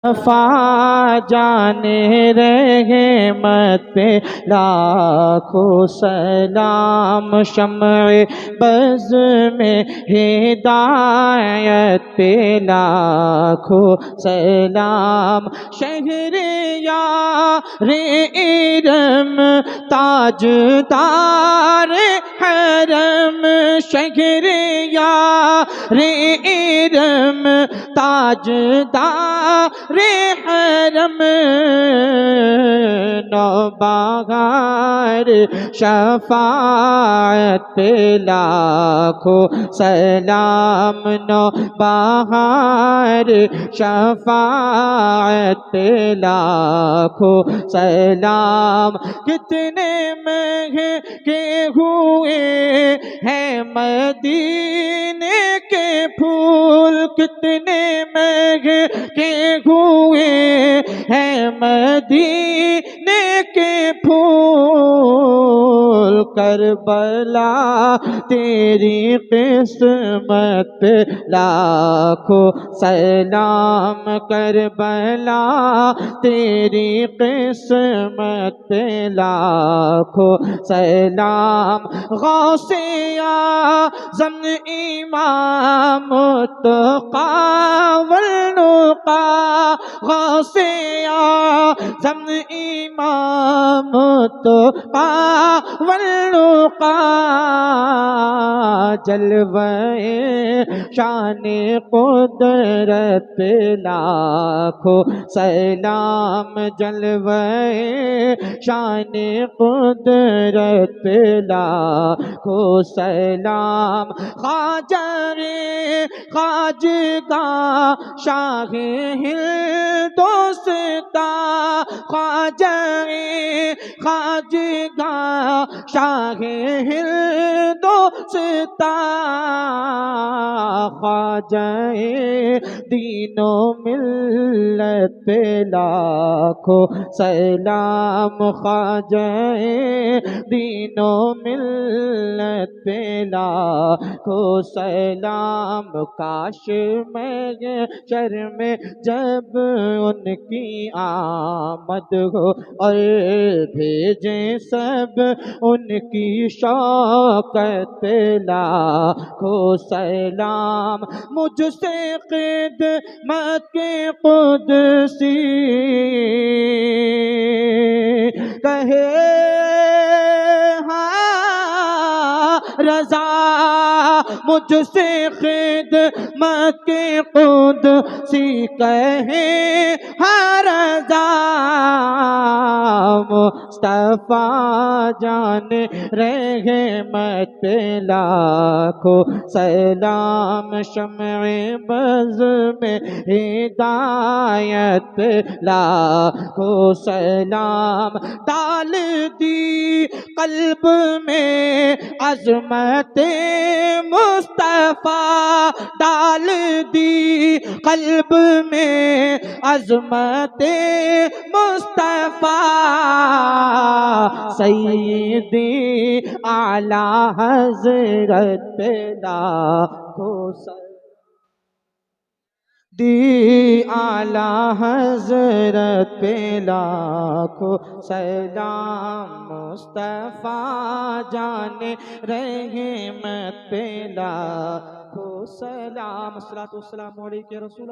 मुस्तफा जाने रहे मत पे लाखों सलाम। शम्ए बज़ में हिदायत पे लाखों सलाम। शहरियार इरम ताजदार हरम। शहरियार इरम ताजदार हरम। नौबहार शफाअत पे लाखों सलाम। नौबहार शफाअत पे लाखों सलाम। कितने महके हुए हैं मदीने के फूल। कितने महके हुए हैं मदीने के फूल। करबला तेरी किस्मत पे लाखों सलाम। करबला तेरी किस्मत पे लाखों सलाम। गौसे आज़म इमाम मुत्तक़ा वल्नुक़ा। गौसे आज़म इमाम मुत्तक़ा वल्नुक़ा। जलवे शाने कुदरत पे लाखों सलाम। जलवे शाने कुदरत पे लाखों सलाम। ख्वाजा रे ख्वाजगां शाहे हिंदुस्तां। ख्वाजा रे ख्वाजगां शाहे हिंदुस्तां। ख्वाजाए दीनो मिल्लत पे लाखों सलाम। ख्वाजाए दीनो मिल्लत पे लाखों सलाम। काश महशर में जब उनकी आमद हो और भेजे सब उनकी शौकत पे लाखों सलाम। मुझसे खिदमत के कुदसी कहे हाँ रज़ा। मुझसे खिदमत के कुदसी कहे हाँ रज़ा। मुस्तफा जाने रहे मत पे लाखों सलाम। शम्ए बज़ में हिदायत पे लाखों सलाम। डाल दी कल्ब में अज़मत मुस्तफा। डाल दी कल्ब में अज़मत मुस्तफा। सय्यदी आला हज़रत पे लाखों दी आला हज़रत पे लाखों सलाम। मुस्तफा जाने रहे मत पे लाखों सलाम। अस्सलातु वस्सलामु अलैका या रसूल।